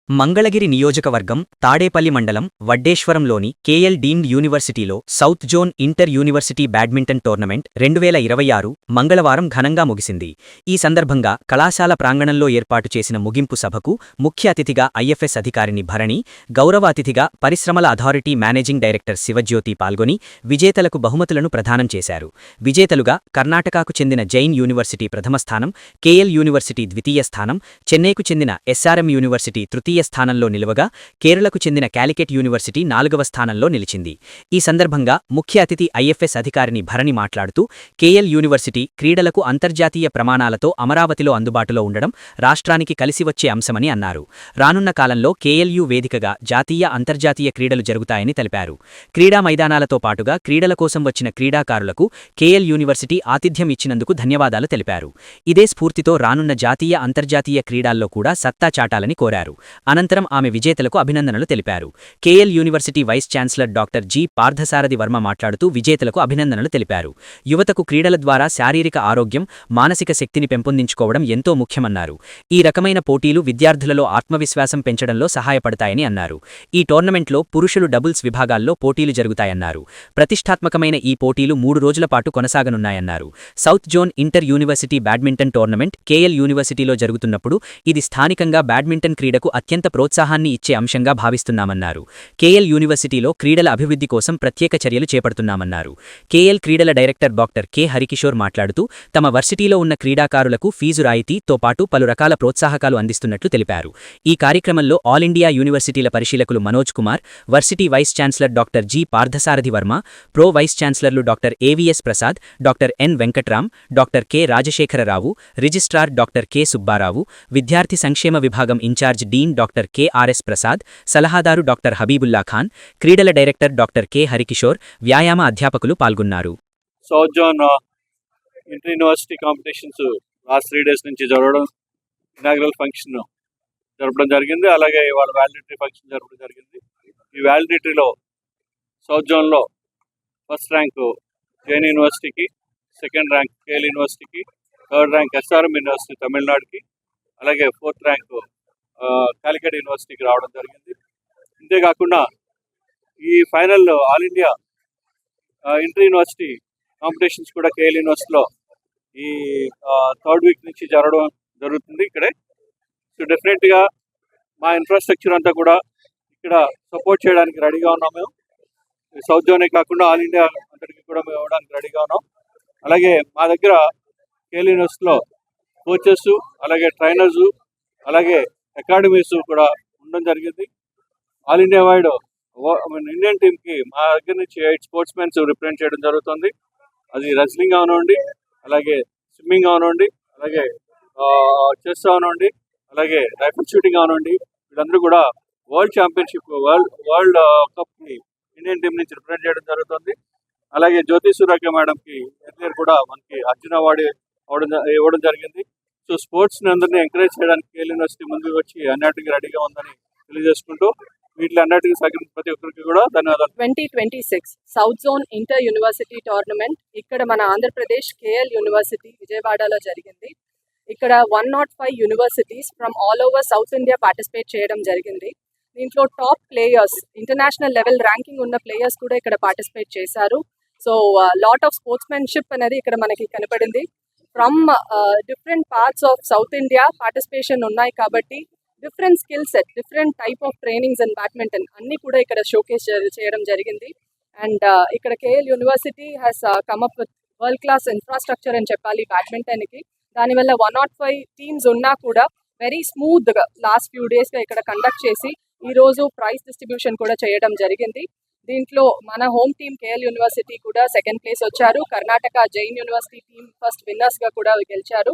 మంగళగిరి నియోజకవర్గం తాడేపల్లి మండలం వడ్డేశ్వరంలోని KL deemed యూనివర్సిటీలో south zone inter university badminton tournament 2026 మంగళవారం ఘనంగా ముగిసింది. ఈ సందర్భంగా కళాశాల ప్రాంగణంలో ఏర్పాటు చేసిన ముగింపు సభకు ముఖ్య అతిథిగా ఐఎఫ్ఎస్ అధికారిని భరణి, గౌరవ అతిథిగా పరిశ్రమల అథారిటీ మేనేజింగ్ డైరెక్టర్ శివజ్యోతి పాల్గొని విజేతలకు బహుమతులను ప్రదానం చేశారు. విజేతలుగా కర్ణాటకకు చెందిన జైన్ యూనివర్సిటీ ప్రథమ స్థానం, కేఎల్ యూనివర్సిటీ ద్వితీయ స్థానం, చెన్నైకు చెందిన ఎస్ఆర్ఎం యూనివర్సిటీ తృతీయ స్థానంలో నిలువగా కేరళకు చెందిన కాలికెట్ యూనివర్సిటీ 4వ స్థానంలో నిలిచింది. ఈ సందర్భంగా ముఖ్య అతిథి ఐఎఫ్ఎస్ అధికారిని భరణి మాట్లాడుతూ కేఎల్ యూనివర్సిటీ క్రీడలకు అంతర్జాతీయ ప్రమాణాలతో అమరావతిలో అందుబాటులో ఉండడం రాష్ట్రానికి కలిసి వచ్చే అంశమని అన్నారు. రానున్న కాలంలో కేఎల్యూ వేదికగా జాతీయ, అంతర్జాతీయ క్రీడలు జరుగుతాయని తెలిపారు. క్రీడా మైదానాలతో పాటుగా క్రీడల కోసం వచ్చిన క్రీడాకారులకు కేఎల్ యూనివర్సిటీ ఆతిథ్యం ఇచ్చినందుకు ధన్యవాదాలు తెలిపారు. ఇదే స్ఫూర్తితో రానున్న జాతీయ, అంతర్జాతీయ క్రీడాల్లో కూడా సత్తా చాటాలని కోరారు. అనంతరం ఆమె విజేతలకు అభినందనలు తెలిపారు. KL university vice chancellor doctor G. Parthasarathi Varma మాట్లాడుతూ విజేతలకు అభినందనలు తెలిపారు. యువతకు క్రీడల ద్వారా శారీరక ఆరోగ్యం, మానసిక శక్తిని పెంపొందించుకోవడం ఎంతో ముఖ్యమన్నారు. ఈ రకమైన పోటీలు విద్యార్థులలో ఆత్మవిశ్వాసం పెంచడంలో సహాయపడతాయని అన్నారు. ఈ టోర్నమెంట్లో పురుషులు డబుల్స్ విభాగాల్లో పోటీలు జరుగుతాయన్నారు. ప్రతిష్టాత్మకమైన ఈ పోటీలు 3 రోజుల పాటు కొనసాగనున్నాయన్నారు. South zone inter university badminton tournament KL యూనివర్సిటీలో జరుగుతున్నప్పుడు ఇది స్థానికంగా బ్యాడ్మింటన్ క్రీడకు అత్యంత ప్రోత్సాహాన్ని ఇచ్చే అంశంగా భావిస్తున్నామన్నారు. కేఎల్ యూనివర్సిటీలో క్రీడల అభివృద్ధి కోసం ప్రత్యేక చర్యలు చేపడుతున్నామన్నారు. కేఎల్ క్రీడల డైరెక్టర్ డాక్టర్ కె. హరికిషోర్ మాట్లాడుతూ తమ వర్సిటీలో ఉన్న క్రీడాకారులకు ఫీజు రాయితీతో పాటు పలు రకాల ప్రోత్సాహకాలు అందిస్తున్నట్లు తెలిపారు. ఈ కార్యక్రమంలో ఆల్ ఇండియా యూనివర్సిటీల పరిశీలకులు Manoj Kumar, varsity vice chancellor doctor G. Parthasarathi Varma, pro vice ఛాన్సలర్లు doctor AVS Prasad, doctor N. Venkatram, doctor K. Rajasekhararao, registrar doctor K. Subbarao, విద్యార్థి సంక్షేమ విభాగం in charge dean doctor KRS Prasad, సలహాదారు డాక్టర్ హబీబుల్లా ఖాన్, క్రీడల డైరెక్టర్ డాక్టర్ కె. హరికిషోర్, వ్యాయామ అధ్యాపకులు పాల్గొన్నారు. South zone inter university competitions last 3 days నుంచి జరగడం, ఇనాగ్రల్ ఫంక్షన్ జరపడం జరిగింది. అలాగే ఇవాళ వ్యాలిడిటరీ ఫంక్షన్ జరపడం జరిగింది. ఈ వ్యాలిడిటరీలో సౌత్ జోన్లో ఫస్ట్ ర్యాంకు జైన్ యూనివర్సిటీకి, సెకండ్ ర్యాంక్ కేఎల్ యూనివర్సిటీకి, థర్డ్ ర్యాంక్ ఎస్ఆర్ఎం యూనివర్సిటీ తమిళనాడుకి, అలాగే 4th ర్యాంకు కాలికెట్ యూనివర్సిటీకి రావడం జరిగింది. ఇంతేకాకుండా ఈ final all India inter university competitions కూడా కేఎల్ యూనివర్సిటీలో ఈ 3rd వీక్ నుంచి జరుగుతుంది ఇక్కడే. సో డెఫినెట్గా మా ఇన్ఫ్రాస్ట్రక్చర్ అంతా కూడా ఇక్కడ సపోర్ట్ చేయడానికి రెడీగా ఉన్నాం. మేము సౌత్ జోనే కాకుండా ఆల్ ఇండియా అంతటికి కూడా మేము ఇవ్వడానికి రెడీగా ఉన్నాం. అలాగే మా దగ్గర కేఎల్ యూనివర్సిటీలో కోచెస్, అలాగే ట్రైనర్స్, అలాగే అకాడమీస్ కూడా ఉండడం జరిగింది. ఆల్ ఇండియా వైడ్ ఇండియన్ టీమ్కి మా దగ్గర నుంచి 8 స్పోర్ట్స్ మెన్స్ రిప్రజెంట్ చేయడం జరుగుతుంది. అది రెస్లింగ్ అవనండి, అలాగే స్విమ్మింగ్ అవనండి, అలాగే చెస్ అవనండి, అలాగే రైఫిల్ షూటింగ్ అవనండి. వీళ్ళందరూ కూడా వరల్డ్ ఛాంపియన్షిప్, వరల్డ్ కప్ని ఇండియన్ టీం నుంచి రిప్రజెంట్ చేయడం జరుగుతుంది. అలాగే జ్యోతి సూర్యాఖ్య మేడంకి ఎర్లియర్ కూడా మనకి అర్జున అవార్డు ఇవ్వడం జరిగింది. సో స్పోర్ట్స్ని అందరినీ ఎంకరేజ్ చేయడానికి కేఎల్ యూనివర్సిటీ ముందుకు వచ్చి అన్నిటికీ రెడీగా ఉందని తెలియజేసుకుంటూ వీటిలో అన్నిటికీ సహకరించిన ప్రతి ఒక్కరికి కూడా ధన్యవాదాలు. 2026 south zone inter university tournament ఇక్కడ మన ఆంధ్రప్రదేశ్ కేఎల్ యూనివర్సిటీ విజయవాడలో జరిగింది. ఇక్కడ 105 universities from all over south India participate చేయడం జరిగింది. దీంట్లో top players, international level ranking ఉన్న ప్లేయర్స్ కూడా ఇక్కడ పార్టిసిపేట్ చేశారు. సో లాట్ ఆఫ్ స్పోర్ట్స్మెన్షిప్ అనేది ఇక్కడ మనకి కనపడింది. From different parts of south India participation ఉన్నాయి కాబట్టి different skill set, different type of trainings and badminton అన్నీ కూడా ఇక్కడ షోకేస్ చేయడం జరిగింది. అండ్ ఇక్కడ KL university has come up with world class infrastructure అని చెప్పాలి బ్యాడ్మింటన్కి. దానివల్ల 105 టీమ్స్ ఉన్నా కూడా వెరీ స్మూత్గా లాస్ట్ ఫ్యూ డేస్గా ఇక్కడ కండక్ట్ చేసి ఈరోజు ప్రైజ్ డిస్ట్రిబ్యూషన్ కూడా చేయడం జరిగింది. దీంట్లో మన హోమ్ టీమ్ కేఎల్ యూనివర్సిటీ కూడా 2nd ప్లేస్ వచ్చారు. Karnataka Jain university team first విన్నర్స్గా కూడా గెలిచారు.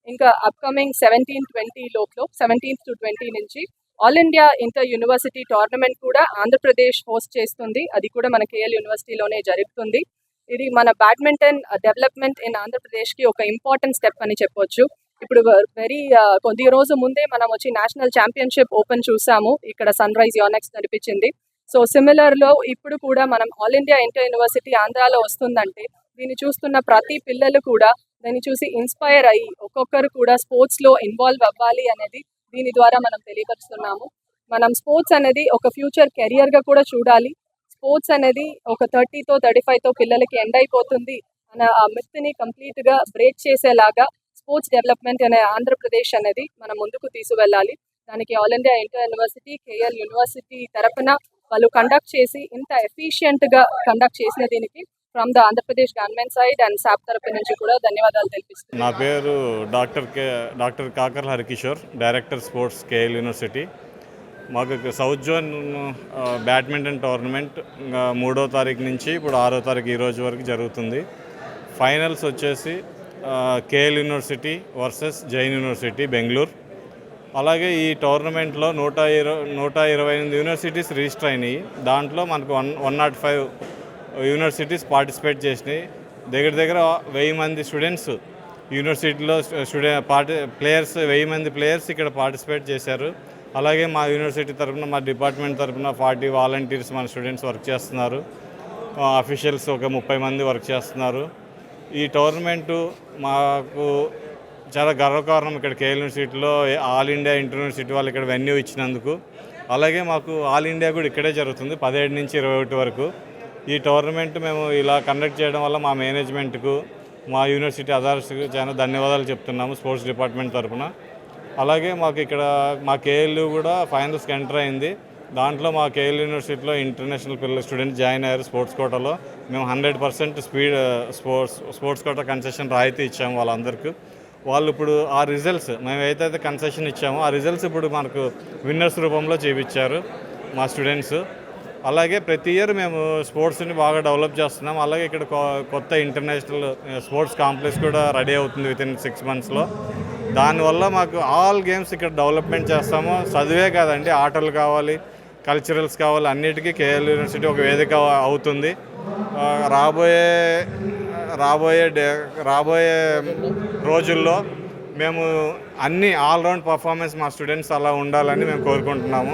ఇంకా అప్కమింగ్ 17-20 లోపల 17th to 20 నుంచి all India inter university tournament కూడా ఆంధ్రప్రదేశ్ హోస్ట్ చేస్తుంది. అది కూడా మన కేఎల్ యూనివర్సిటీలోనే జరుగుతుంది. ఇది మన బ్యాడ్మింటన్ డెవలప్మెంట్ ఇన్ ఆంధ్రప్రదేశ్కి ఒక ఇంపార్టెంట్ స్టెప్ అని చెప్పొచ్చు. ఇప్పుడు కొద్ది రోజు ముందే మనం వచ్చి నేషనల్ ఛాంపియన్షిప్ ఓపెన్ చూసాము. ఇక్కడ సన్ రైజ్ యోనెక్స్ నడిపించింది. సో సిమిలర్లో ఇప్పుడు కూడా మనం ఆల్ ఇండియా ఇంటర్ యూనివర్సిటీ ఆంధ్రాలో వస్తుందంటే దీన్ని చూస్తున్న ప్రతి పిల్లలు కూడా దాన్ని చూసి ఇన్స్పైర్ అయ్యి ఒక్కొక్కరు కూడా స్పోర్ట్స్లో ఇన్వాల్వ్ అవ్వాలి అనేది దీని ద్వారా మనం తెలియపరుస్తున్నాము. మనం స్పోర్ట్స్ అనేది ఒక ఫ్యూచర్ కెరియర్గా కూడా చూడాలి. స్పోర్ట్స్ అనేది ఒక 30తో 35తో పిల్లలకి ఎండ్ అయిపోతుంది అనే ఆ మిత్ని కంప్లీట్గా బ్రేక్ చేసేలాగా స్పోర్ట్స్ డెవలప్మెంట్ అనే ఆంధ్రప్రదేశ్ అనేది మనం ముందుకు తీసుకువెళ్ళాలి. దానికి all India inter university, KL university తరఫున వాళ్ళు కండక్ట్ చేసి ఇంత ఎఫిషియెంట్గా కండక్ట్ చేసిన దీనికి from the Andhra Pradesh government side and SAAP తరఫు నుంచి కూడా ధన్యవాదాలు తెలిపిస్తున్నాను. నా పేరు doctor Kakarla Harikishore, director sports KL university. మాకు సౌత్ జోన్ బ్యాడ్మింటన్ టోర్నమెంట్ 3వ తారీఖు నుంచి ఇప్పుడు 6వ తారీఖు ఈ రోజు వరకు జరుగుతుంది. ఫైనల్స్ వచ్చేసి KL university versus Jain university Bengaluru. అలాగే ఈ టోర్నమెంట్లో 128 యూనివర్సిటీస్ రిజిస్టర్ అయినాయి. దాంట్లో మనకు 105 యూనివర్సిటీస్ పార్టిసిపేట్ చేసినాయి. దగ్గర 1000 మంది స్టూడెంట్స్ యూనివర్సిటీలో ప్లేయర్స్ 1000 మంది ప్లేయర్స్ ఇక్కడ పార్టిసిపేట్ చేశారు. అలాగే మా యూనివర్సిటీ తరఫున, మా డిపార్ట్మెంట్ తరఫున 40 వాలంటీర్స్ మన స్టూడెంట్స్ వర్క్ చేస్తున్నారు. అఫీషియల్స్ ఒక 30 మంది వర్క్ చేస్తున్నారు. ఈ టోర్నమెంటు మాకు చాలా గర్వకారణం. ఇక్కడ కేఎల్ యూనివర్సిటీలో ఆల్ ఇండియా ఇంటర్ యూనివర్సిటీ వాళ్ళు ఇక్కడ వెన్యూ ఇచ్చినందుకు. అలాగే మాకు ఆల్ ఇండియా కూడా ఇక్కడే జరుగుతుంది 17 నుంచి 21 వరకు. ఈ టోర్నమెంట్ మేము ఇలా కండక్ట్ చేయడం వల్ల మా మేనేజ్మెంట్కు, మా యూనివర్సిటీ అథారిటీస్కు చాలా ధన్యవాదాలు చెప్తున్నాము స్పోర్ట్స్ డిపార్ట్మెంట్ తరఫున. అలాగే మాకు ఇక్కడ మా కేఎల్ కూడా ఫైనల్స్కి ఎంటర్ అయింది. దాంట్లో మా కేఎల్ యూనివర్సిటీలో ఇంటర్నేషనల్ పిల్లలు స్టూడెంట్స్ జాయిన్ అయ్యారు స్పోర్ట్స్ కోటాలో. మేము 100% స్పోర్ట్స్ కోటా కన్సెషన్ రాయితీ ఇచ్చాము వాళ్ళందరికీ. వాళ్ళు ఇప్పుడు ఆ రిజల్ట్స్ మేము ఏదైతే కన్సెషన్ ఇచ్చామో ఆ రిజల్ట్స్ ఇప్పుడు మనకు విన్నర్స్ రూపంలో చూపించారు మా స్టూడెంట్స్. అలాగే ప్రతి ఇయర్ మేము స్పోర్ట్స్ని బాగా డెవలప్ చేస్తున్నాం. అలాగే ఇక్కడ కొత్త ఇంటర్నేషనల్ స్పోర్ట్స్ కాంప్లెక్స్ కూడా రెడీ అవుతుంది వితిన్ 6 monthsలో. దానివల్ల మాకు ఆల్ గేమ్స్ ఇక్కడ డెవలప్మెంట్ చేస్తాము. చదివే కాదండి, ఆటలు కావాలి, కల్చరల్స్ కావాలి, అన్నిటికీ కేఎల్ యూనివర్సిటీ ఒక వేదిక అవుతుంది. రాబోయే రోజుల్లో మేము అన్ని ఆల్రౌండ్ పర్ఫార్మెన్స్ మా స్టూడెంట్స్ అలా ఉండాలని మేము కోరుకుంటున్నాము.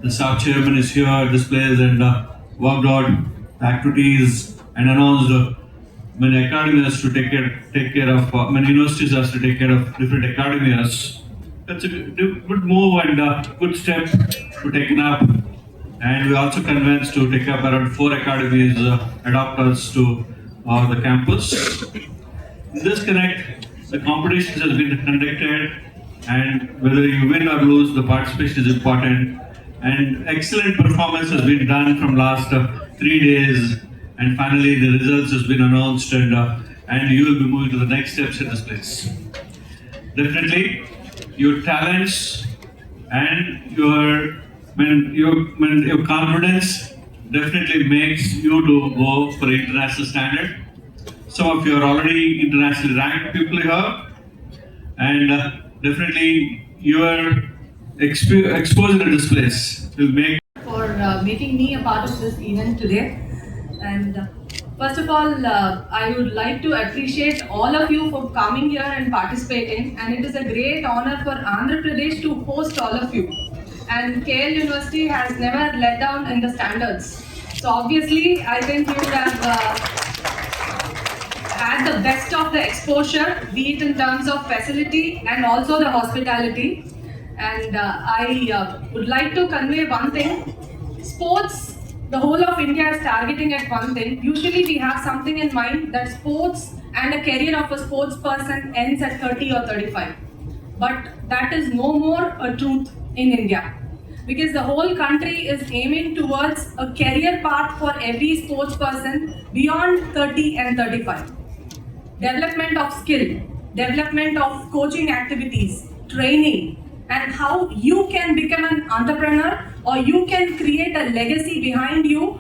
The staff chairman is here, displays and worked out activities and announced many academies to take care of many universities has to take care of different academies. That's a good move and good step to take up. And we also convinced to take up around 4 academies adopt us to the campus. In this connect, the competitions has been conducted, and whether you win or lose, the participation is important. And excellent performance has been done from last 3 days, and finally the results has been announced, and you will be moving to the next steps in this place. Definitely, your talents and your confidence definitely makes you to go for international standard. Some of you are already internationally ranked people here, and definitely your exposure to this place will make for making me a part of this event today. And first of all, I would like to appreciate all of you for coming here and participating, and it is a great honor for Andhra Pradesh to host all of you. And KL University has never let down in the standards. So obviously, I think you would have had the best of the exposure, be it in terms of facility and also the hospitality. And I would like to convey one thing. Sports the whole of India is targeting at one thing. Usually we have something in mind that sports and a career of a sports person ends at 30 or 35. But that is no more a truth in India. Because the whole country is aiming towards a career path for every sports person beyond 30 and 35. Development of skill, development of coaching activities, training, and how you can become an entrepreneur or you can create a legacy behind you